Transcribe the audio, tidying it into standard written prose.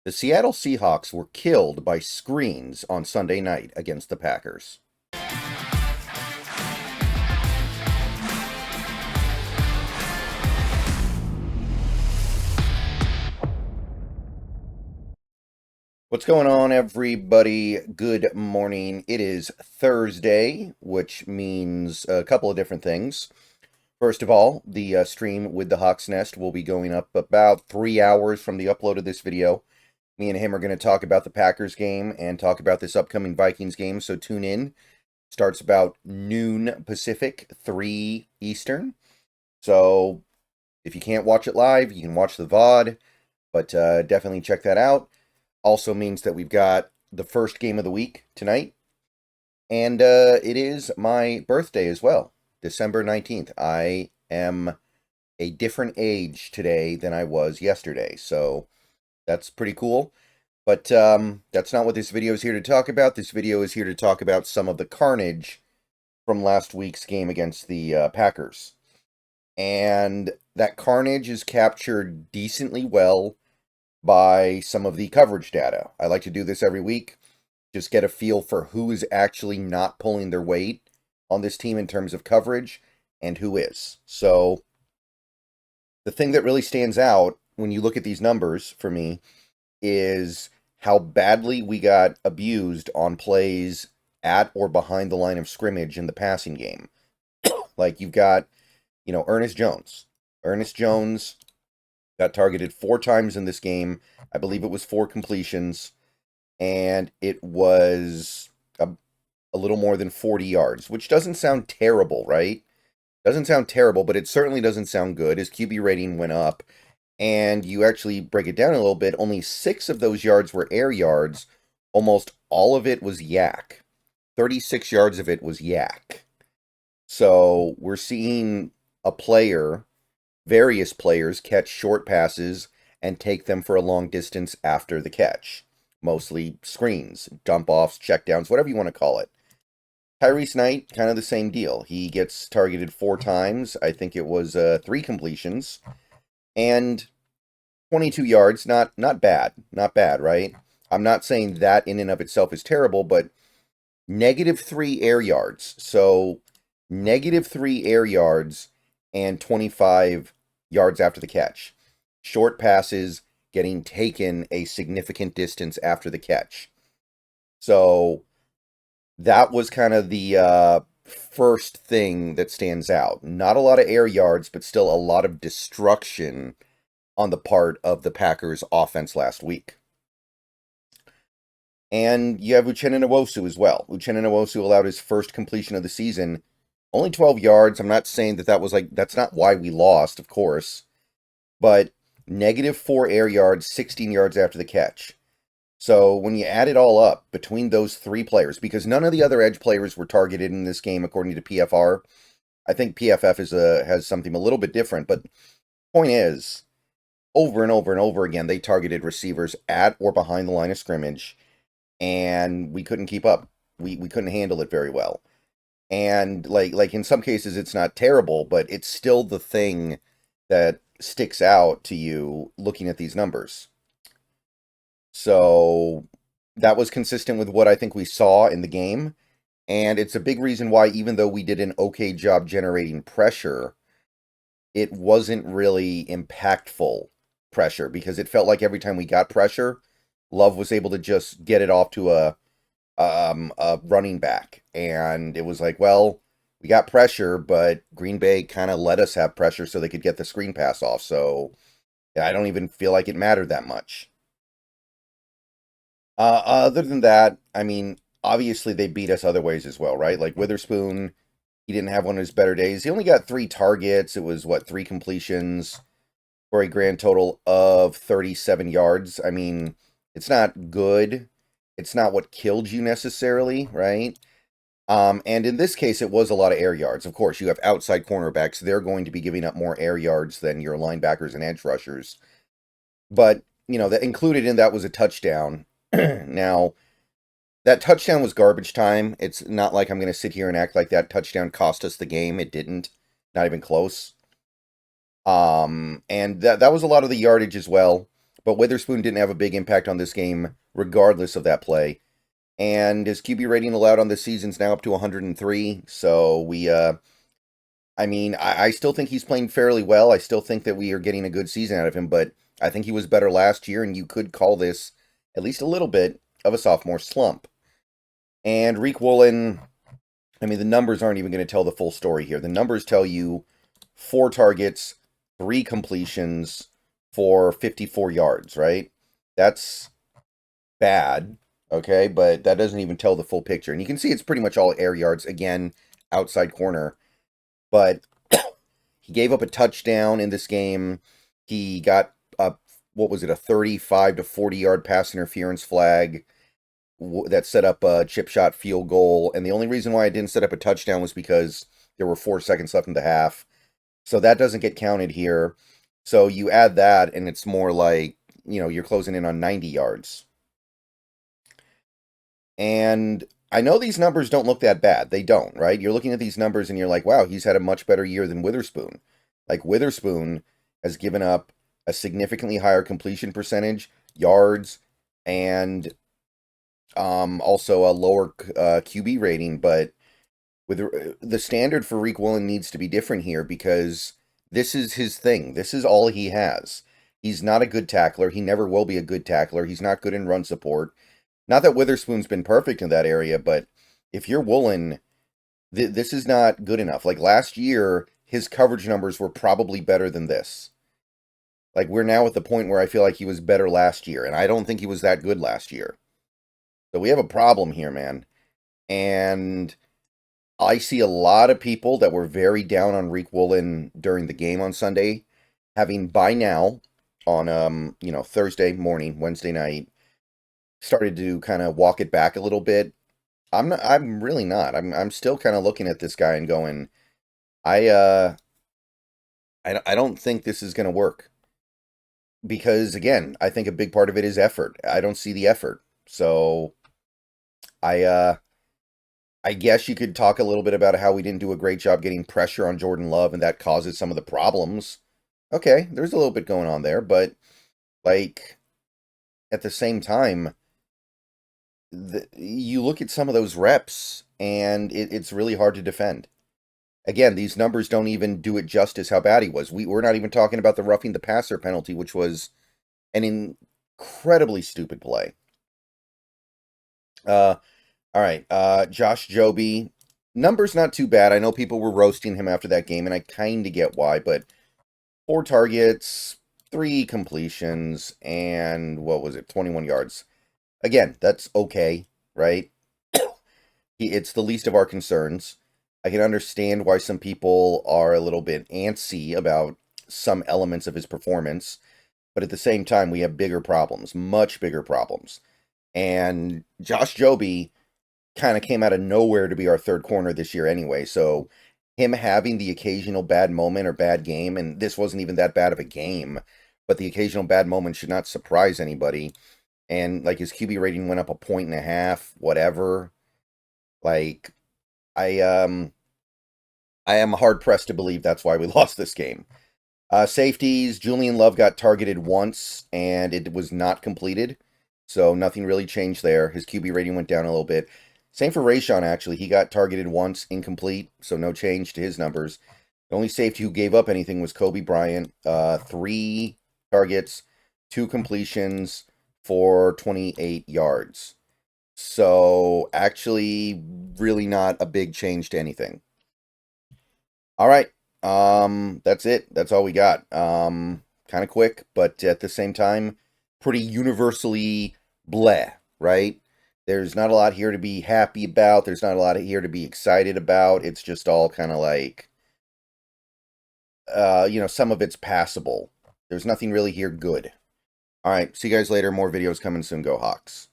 The Seattle Seahawks were killed by screens on Sunday night against the Packers. What's going on, everybody? Good morning. It is Thursday, which means a couple of different things. First of all, the stream with the Hawk's Nest will be going up about 3 hours from the upload of this video. Me and him are going to talk about the Packers game and talk about this upcoming Vikings game, so tune in. Starts about noon Pacific, 3 Eastern. So if you can't watch it live, you can watch the VOD, but definitely check that out. Also means that we've got the first game of the week tonight, and it is my birthday as well, December 19th. I am a different age today than I was yesterday, so that's pretty cool. But that's not what this video is here to talk about. This video is here to talk about some of the carnage from last week's game against the Packers. And that carnage is captured decently well by some of the coverage data. I like to do this every week, just get a feel for who is actually not pulling their weight on this team in terms of coverage and who is. So the thing that really stands out when you look at these numbers for me is how badly we got abused on plays at or behind the line of scrimmage in the passing game. Like you've got, Ernest Jones. Ernest Jones got targeted 4 times in this game. I believe it was 4 completions, and it was a little more than 40 yards, which doesn't sound terrible, right? Doesn't sound terrible, but it certainly doesn't sound good. His QB rating went up, and you actually break it down a little bit. Only 6 of those yards were air yards. Almost all of it was yak. 36 yards of it was yak. So we're seeing various players catch short passes and take them for a long distance after the catch. Mostly screens, dump-offs, checkdowns, whatever you want to call it. Tyrese Knight, kind of the same deal. He gets targeted 4 times. I think it was 3 completions. And 22 yards, not bad. Not bad, right? I'm not saying that in and of itself is terrible, but -3 air yards. So -3 air yards and 25 yards after the catch. Short passes getting taken a significant distance after the catch. So that was kind of the first thing that stands out. Not a lot of air yards, but still a lot of destruction on the part of the Packers offense last week. And you have Uchenna Nwosu as well. Uchenna Nwosu allowed his first completion of the season. Only 12 yards. I'm not saying that was that's not why we lost, of course. But -4 air yards, 16 yards after the catch. So when you add it all up between those 3 players, because none of the other edge players were targeted in this game according to PFR. I think PFF has something a little bit different, but point is, over and over and over again, they targeted receivers at or behind the line of scrimmage, and we couldn't keep up. We couldn't handle it very well. And like in some cases it's not terrible, but it's still the thing that sticks out to you looking at these numbers. So that was consistent with what I think we saw in the game, and it's a big reason why, even though we did an okay job generating pressure, it wasn't really impactful pressure, because it felt like every time we got pressure, Love was able to just get it off to a running back, and it was like, well, we got pressure, but Green Bay kind of let us have pressure so they could get the screen pass off, so I don't even feel like it mattered that much. Other than that, I mean, obviously they beat us other ways as well, right? Like Witherspoon, he didn't have one of his better days. He only got 3 targets. It was, 3 completions for a grand total of 37 yards. I mean, it's not good. It's not what killed you necessarily, right? And in this case, it was a lot of air yards. Of course, you have outside cornerbacks. They're going to be giving up more air yards than your linebackers and edge rushers. But, that included in that was a touchdown. Now, that touchdown was garbage time. It's not like I'm going to sit here and act like that touchdown cost us the game. It didn't. Not even close. And that was a lot of the yardage as well. But Witherspoon didn't have a big impact on this game, regardless of that play. And his QB rating allowed on this season's now up to 103. So I still think he's playing fairly well. I still think that we are getting a good season out of him, but I think he was better last year, and you could call this at least a little bit of a sophomore slump. And Reek Woolen, the numbers aren't even going to tell the full story here. The numbers tell you 4 targets, 3 completions for 54 yards, right? That's bad, okay? But that doesn't even tell the full picture. And you can see it's pretty much all air yards, again, outside corner. But he gave up a touchdown in this game. He got a 35 to 40 yard pass interference flag that set up a chip shot field goal. And the only reason why I didn't set up a touchdown was because there were 4 seconds left in the half. So that doesn't get counted here. So you add that, and it's more like, you're closing in on 90 yards. And I know these numbers don't look that bad. They don't, right? You're looking at these numbers and you're like, wow, he's had a much better year than Witherspoon. Like, Witherspoon has given up a significantly higher completion percentage, yards, and also a lower QB rating. But with the standard for Reek Woolen needs to be different here, because this is his thing. This is all he has. He's not a good tackler. He never will be a good tackler. He's not good in run support. Not that Witherspoon's been perfect in that area, but if you're Woolen, this is not good enough. Like, last year, his coverage numbers were probably better than this. Like, we're now at the point where I feel like he was better last year, and I don't think he was that good last year. So we have a problem here, man. And I see a lot of people that were very down on Reek Woolen during the game on Sunday, having by now, on Thursday morning, Wednesday night, started to kind of walk it back a little bit. I'm really not. I'm still kind of looking at this guy and going, I don't think this is going to work. Because again, I think a big part of it is effort. I don't see the effort. So I guess you could talk a little bit about how we didn't do a great job getting pressure on Jordan Love, and that causes some of the problems. Okay, there's a little bit going on there, but like, at the same time, you look at some of those reps, and it's really hard to defend. Again, these numbers don't even do it justice how bad he was. We're not even talking about the roughing the passer penalty, which was an incredibly stupid play. All right, Josh Joby. Numbers not too bad. I know people were roasting him after that game, and I kind of get why, but 4 targets, 3 completions, and 21 yards. Again, that's okay, right? It's the least of our concerns. I can understand why some people are a little bit antsy about some elements of his performance, but at the same time, we have bigger problems, much bigger problems. And Josh Joby kind of came out of nowhere to be our third corner this year anyway, so him having the occasional bad moment or bad game, and this wasn't even that bad of a game, but the occasional bad moment should not surprise anybody. And like, his QB rating went up 1.5 points, whatever. Like, I am hard pressed to believe that's why we lost this game. Safeties, Julian Love got targeted once, and it was not completed, so nothing really changed there. His QB rating went down a little bit. Same for Rayshon, actually. He got targeted once, incomplete, so no change to his numbers. The only safety who gave up anything was Kobe Bryant. 3 targets, 2 completions for 28 yards. So, actually, really not a big change to anything. All right. That's it. That's all we got. Kind of quick, but at the same time, pretty universally bleh, right? There's not a lot here to be happy about. There's not a lot here to be excited about. It's just all kind of like, some of it's passable. There's nothing really here good. All right. See you guys later. More videos coming soon. Go Hawks.